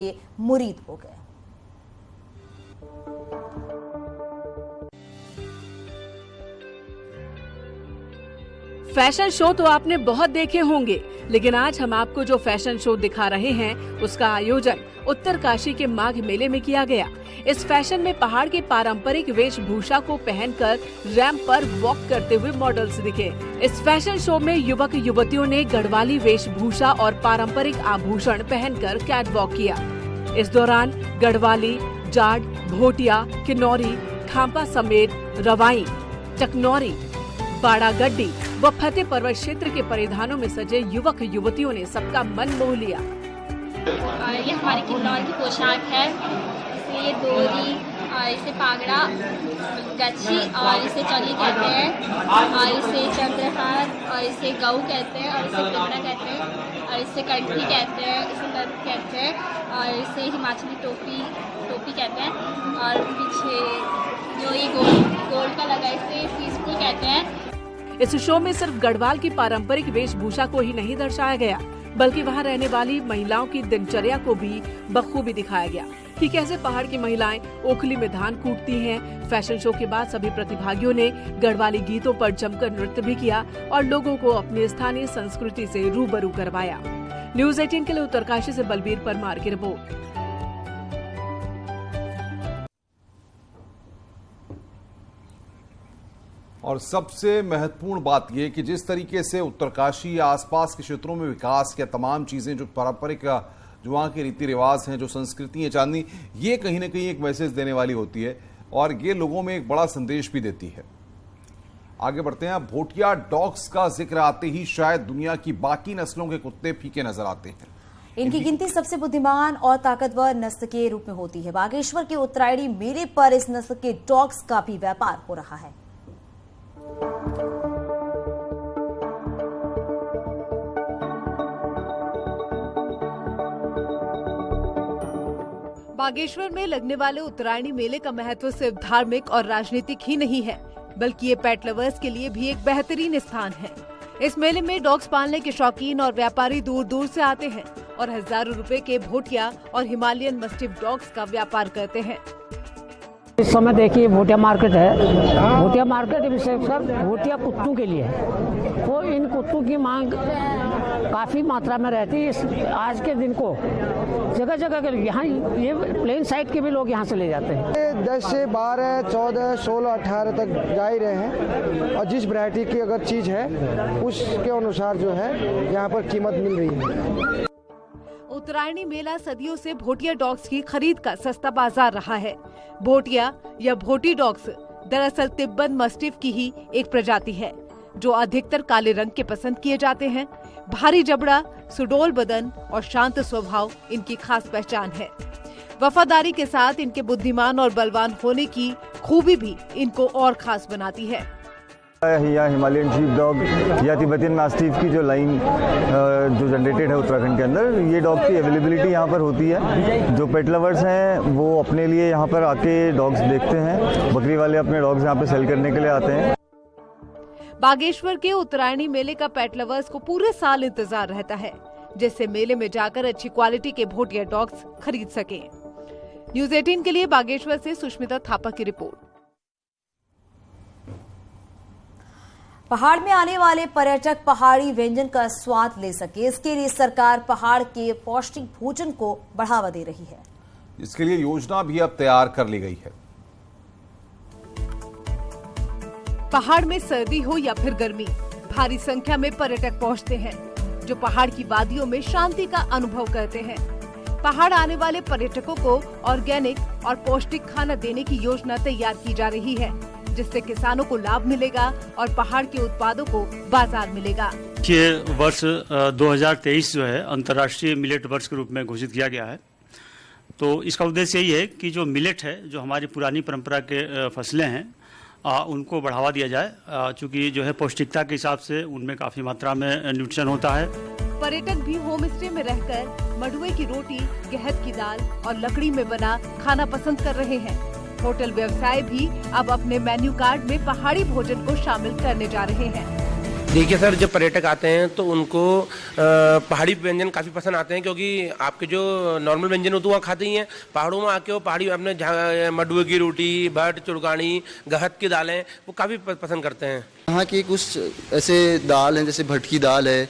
के मुरीद हो गए। फैशन शो तो आपने बहुत देखे होंगे, लेकिन आज हम आपको जो फैशन शो दिखा रहे हैं उसका आयोजन उत्तरकाशी के माघ मेले में किया गया। इस फैशन में पहाड़ की पारंपरिक वेशभूषा को पहनकर रैंप पर वॉक करते हुए मॉडल्स दिखे। इस फैशन शो में युवक युवतियों ने गढ़वाली वेशभूषा और पारंपरिक आभूषण पहनकर कैटवॉक किया। इस दौरान गढ़वाली, जाट, भोटिया, किन्नौरी, खांपा समेत रवाई, चकनौरी, बाड़ागड्डी व फतेह पर्वत क्षेत्र के परिधानों में सजे युवक युवतियों ने सबका मन मोह लिया। ये हमारी किन्नौर की पोशाक है। ये डोरी और इसे पागड़ा, गच्छी और इसे चोली कहते हैं और इसे चंद्रहार और इसे गऊ कहते हैं और इसे पिंगड़ा कहते हैं और इसे कंठी कहते हैं, इसे लत कहते हैं और इसे हिमाचली टोपी कहते हैं और पीछे जो ये गोल का लगा इसे पीसफुल कहते हैं। इस शो में सिर्फ गढ़वाल की पारंपरिक वेशभूषा को ही नहीं दर्शाया गया, बल्कि वहां रहने वाली महिलाओं की दिनचर्या को भी बखूबी दिखाया गया कि कैसे पहाड़ की महिलाएं ओखली में धान कूटती हैं। फैशन शो के बाद सभी प्रतिभागियों ने गढ़वाली गीतों पर जमकर नृत्य भी किया और लोगों को अपनी स्थानीय संस्कृति से रूबरू करवाया। न्यूज़ 18 के लिए उत्तरकाशी से बलबीर परमार की रिपोर्ट। और सबसे महत्वपूर्ण बात यह कि जिस तरीके से उत्तरकाशी या आसपास के क्षेत्रों में विकास या तमाम चीजें जो पारंपरिक जो वहाँ के रीति रिवाज हैं, जो संस्कृति है चांदनी, ये कहीं ना कहीं एक मैसेज देने वाली होती है और ये लोगों में एक बड़ा संदेश भी देती है। आगे बढ़ते हैं। भोटिया डॉग्स का जिक्र आते ही शायद दुनिया की बाकी नस्लों के कुत्ते फीके नजर आते हैं। इनकी गिनती सबसे बुद्धिमान और ताकतवर नस्ल के रूप में होती है। बागेश्वर के उत्तरायणी मेले पर इस नस्ल के डॉग्स का भी व्यापार हो रहा है। बागेश्वर में लगने वाले उत्तरायणी मेले का महत्व सिर्फ धार्मिक और राजनीतिक ही नहीं है, बल्कि ये पेट लवर्स के लिए भी एक बेहतरीन स्थान है। इस मेले में डॉग्स पालने के शौकीन और व्यापारी दूर दूर से आते हैं और हजारों रुपए के भोटिया और हिमालयन मस्टिफ डॉग्स का व्यापार करते हैं। इस समय देखिए भोटिया मार्केट है। भोटिया मार्केट विशेषकर भोटिया कुत्तों के लिए है। तो इन कुत्तों की मांग काफी मात्रा में रहती है। आज के दिन को जगह जगह के यहाँ ये प्लेन साइड के भी लोग यहाँ से ले जाते हैं। 10 से 12, 14, 16, 18 तक जा ही रहे हैं और जिस वैरायटी की अगर चीज है उसके अनुसार जो है यहाँ पर कीमत मिल रही है। उत्तरायणी मेला सदियों से भोटिया डॉग्स की खरीद का सस्ता बाजार रहा है। भोटिया या भोटी डॉग्स दरअसल तिब्बत मस्टिफ की ही एक प्रजाति है, जो अधिकतर काले रंग के पसंद किए जाते हैं। भारी जबड़ा, सुडौल बदन और शांत स्वभाव इनकी खास पहचान है। वफादारी के साथ इनके बुद्धिमान और बलवान होने की खूबी भी इनको और खास बनाती है। या हिमालयन शीप डॉग या तिब्बतियन मास्टिफ की जो लाइन जो जनरेटेड है उत्तराखंड के अंदर, ये डॉग की अवेलेबिलिटी यहाँ पर होती है। जो पेट लवर्स हैं वो अपने लिए यहाँ पर आके डॉग्स देखते हैं। बकरी वाले अपने डॉग्स यहाँ पे सेल करने के लिए आते हैं। बागेश्वर के उत्तरायणी मेले का पेट लवर्स को पूरे साल इंतजार रहता है, जिससे मेले में जाकर अच्छी क्वालिटी के भोटिया डॉग्स खरीद सकें। न्यूज़ 18 के लिए बागेश्वर से सुष्मिता थापा की रिपोर्ट। पहाड़ में आने वाले पर्यटक पहाड़ी व्यंजन का स्वाद ले सके, इसके लिए सरकार पहाड़ के पौष्टिक भोजन को बढ़ावा दे रही है। इसके लिए योजना भी अब तैयार कर ली गई है। पहाड़ में सर्दी हो या फिर गर्मी, भारी संख्या में पर्यटक पहुंचते हैं, जो पहाड़ की वादियों में शांति का अनुभव करते हैं। पहाड़ आने वाले पर्यटकों को ऑर्गेनिक और पौष्टिक खाना देने की योजना तैयार की जा रही है, जिससे किसानों को लाभ मिलेगा और पहाड़ के उत्पादों को बाजार मिलेगा। ये वर्ष 2023 जो है अंतर्राष्ट्रीय मिलेट वर्ष के रूप में घोषित किया गया है। तो इसका उद्देश्य यही है कि जो मिलेट है, जो हमारी पुरानी परंपरा के फसलें हैं, उनको बढ़ावा दिया जाए, चूँकि जो है पौष्टिकता के हिसाब से उनमें काफी मात्रा में न्यूट्रिशन होता है। पर्यटक भी होम स्टे में रहकर मडुए की रोटी, गहत की दाल और लकड़ी में बना खाना पसंद कर रहे हैं। होटल व्यवसाय भी अब अपने मेन्यू कार्ड में पहाड़ी भोजन को शामिल करने जा रहे हैं। देखिए सर, जब पर्यटक आते हैं तो उनको पहाड़ी व्यंजन काफ़ी पसंद आते हैं, क्योंकि आपके जो नॉर्मल व्यंजन होते हैं वहाँ खाते ही हैं। पहाड़ों में आके वो पहाड़ी अपने मडुए की रोटी, भट, चुड़गानी, गहत की दालें वो काफ़ी पसंद करते हैं। यहाँ की कुछ ऐसे दाल हैं, जैसे भट की दाल है,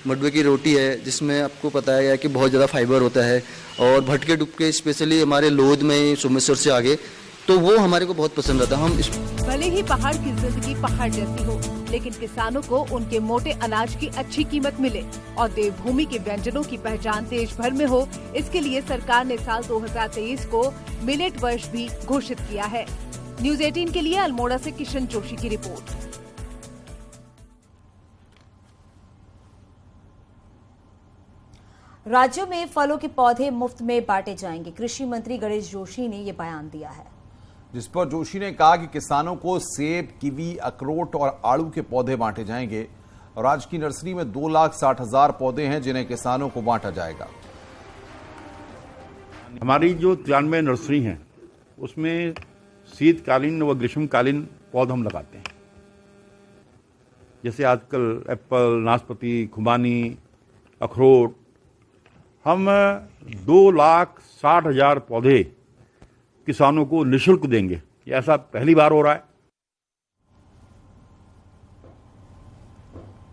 मडुए की रोटी है, जिसमें आपको पता है कि बहुत ज़्यादा फाइबर होता है, और भट के डुबके स्पेशली हमारे लोध में सोमेश्वर से आगे, तो वो हमारे को बहुत पसंद आता है। भले ही पहाड़ की जिंदगी पहाड़ जैसी हो, लेकिन किसानों को उनके मोटे अनाज की अच्छी कीमत मिले और देवभूमि के व्यंजनों की पहचान देश भर में हो, इसके लिए सरकार ने साल 2023 को मिलेट वर्ष भी घोषित किया है। न्यूज़ 18 के लिए अल्मोड़ा से किशन जोशी की रिपोर्ट। राज्यों में फलों के पौधे मुफ्त में बांटे जाएंगे, कृषि मंत्री गणेश जोशी ने ये बयान दिया है, जिस पर जोशी ने कहा कि किसानों को सेब, कीवी, अखरोट और आड़ू के पौधे बांटे जाएंगे। राज्य की नर्सरी में 2,60,000 पौधे हैं जिन्हें किसानों को बांटा जाएगा। हमारी जो 93 नर्सरी हैं उसमें शीतकालीन व ग्रीष्मकालीन पौधे हम लगाते हैं। जैसे आजकल एप्पल, नाशपाती, खुबानी, अखरोट, हम 2,60,000 पौधे किसानों को निःशुल्क देंगे। ऐसा पहली बार हो रहा है।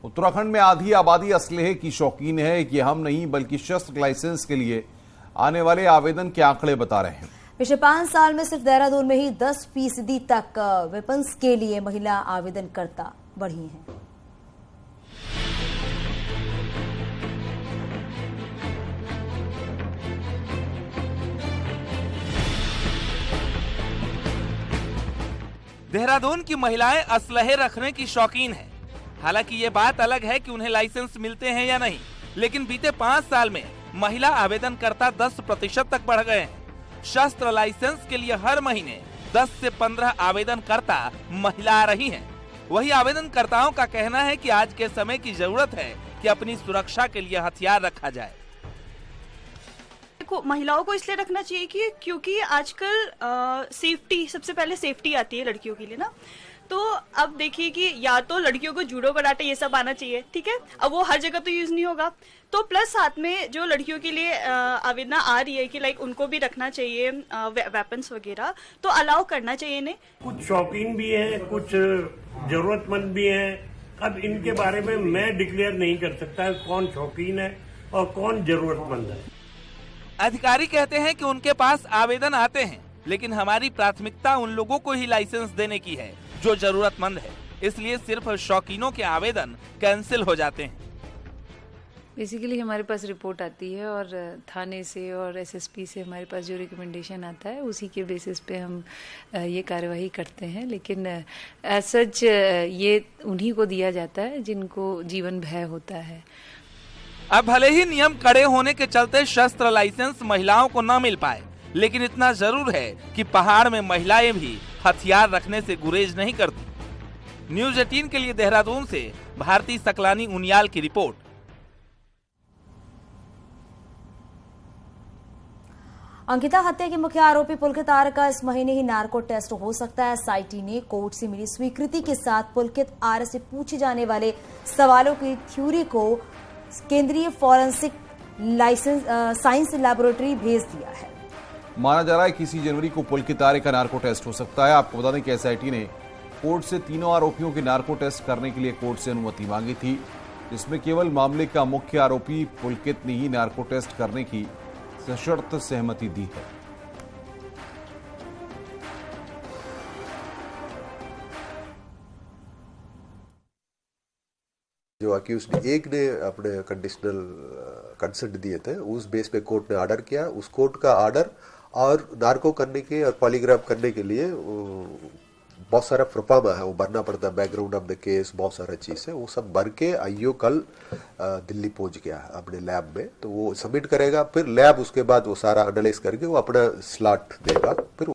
उत्तराखंड में आधी आबादी असलहे की शौकीन है। कि हम नहीं बल्कि शस्त्र लाइसेंस के लिए आने वाले आवेदन के आंकड़े बता रहे हैं। पिछले 5 साल में सिर्फ देहरादून में ही 10% तक वेपन्स के लिए महिला आवेदनकर्ता बढ़ी हैं। देहरादून की महिलाएं असलहे रखने की शौकीन हैं। हालांकि ये बात अलग है कि उन्हें लाइसेंस मिलते हैं या नहीं, लेकिन बीते 5 साल में महिला आवेदनकर्ता 10% तक बढ़ गए हैं। शस्त्र लाइसेंस के लिए हर महीने 10 से 15 आवेदनकर्ता महिला आ रही हैं। वही आवेदनकर्ताओं का कहना है कि आज के समय की जरूरत है कि अपनी सुरक्षा के लिए हथियार रखा जाए। महिलाओं को इसलिए रखना चाहिए कि क्योंकि आजकल सेफ्टी, सबसे पहले सेफ्टी आती है लड़कियों के लिए ना। तो अब देखिए कि या तो लड़कियों को जूडो कराटे ये सब आना चाहिए, ठीक है। अब वो हर जगह तो यूज नहीं होगा, तो प्लस साथ में जो लड़कियों के लिए आवेदन आ रही है कि लाइक उनको भी रखना चाहिए वेपन्स वगैरह, तो अलाउ करना चाहिए इन्हें। कुछ शौकीन भी हैं, कुछ जरूरतमंद भी हैं। अब इनके बारे में मैं डिक्लेयर नहीं कर सकता कौन शौकीन है और कौन जरूरतमंद है। अधिकारी कहते हैं कि उनके पास आवेदन आते हैं, लेकिन हमारी प्राथमिकता उन लोगों को ही लाइसेंस देने की है जो जरूरतमंद है। इसलिए सिर्फ शौकीनों के आवेदन कैंसिल हो जाते हैं। बेसिकली हमारे पास रिपोर्ट आती है और थाने से और एसएसपी से हमारे पास जो रिकमेंडेशन आता है उसी के बेसिस पे हम ये कार्यवाही करते हैं। लेकिन एज सच ये उन्हीं को दिया जाता है जिनको जीवन भय होता है। अब भले ही नियम कड़े होने के चलते शस्त्र लाइसेंस महिलाओं को न मिल पाए, लेकिन इतना जरूर है कि पहाड़ में महिलाएं भी हथियार रखने से गुरेज नहीं करती। न्यूज़ 18 के लिए देहरादून से भारती सकलानी उनियाल की रिपोर्ट। अंकिता हत्या के मुख्य आरोपी पुलकित आर्य का इस महीने ही नार्को टेस्ट हो सकता है। एसआईटी ने कोर्ट से मिली स्वीकृति के साथ पुलकित आर्य से पूछे जाने वाले सवालों की थ्योरी को केंद्रीय फॉरेंसिक साइंस लैबोरेटरी भेज दिया है। माना जा रहा है कि इसी जनवरी को पुलकित आर्य का नार्को टेस्ट हो सकता है। आपको बता दें कि एसआईटी ने कोर्ट से तीनों आरोपियों के नार्को टेस्ट करने के लिए कोर्ट से अनुमति मांगी थी, जिसमें केवल मामले का मुख्य आरोपी पुलकित ने ही नार्को टेस्ट करने की सशर्त सहमति दी है। जो अक्यूज्ड एक ने अपने कंडीशनल कंसेंट दिए थे, उस बेस पे कोर्ट ने ऑर्डर किया। उस कोर्ट का ऑर्डर और नार्को करने के और पॉलीग्राफ करने के लिए बहुत सारा प्रोफार्मा है, वो भरना पड़ता है, बैकग्राउंड ऑफ द केस, बहुत सारा चीज़ है, वो सब भर के आईओ कल दिल्ली पहुंच गया अपने लैब में, तो वो सबमिट करेगा। फिर लैब उसके बाद वो सारा एनालाइज करके वो अपना स्लॉट देगा। फिर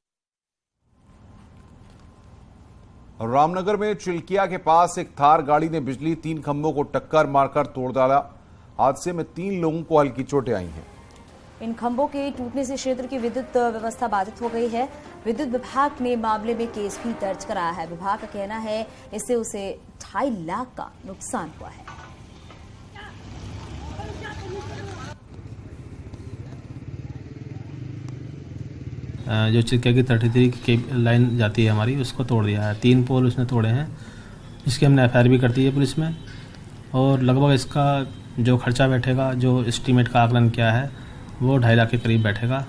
रामनगर में चिल्किया के पास एक थार गाड़ी ने बिजली 3 खंभों को टक्कर मारकर तोड़ डाला। हादसे में 3 लोगों को हल्की चोटें आई हैं। इन खंभों के टूटने से क्षेत्र की विद्युत व्यवस्था बाधित हो गई है। विद्युत विभाग ने मामले में केस भी दर्ज कराया है। विभाग का कहना है इससे उसे 2.5 लाख का नुकसान हुआ है। जो चिरकिया की 33 की लाइन जाती है हमारी, उसको तोड़ दिया है। 3 पोल उसने तोड़े हैं, जिसकी हमने FIR भी कर दी है पुलिस में। और लगभग इसका जो खर्चा बैठेगा, जो एस्टीमेट का आकलन किया है, वो 2.5 लाख के करीब बैठेगा।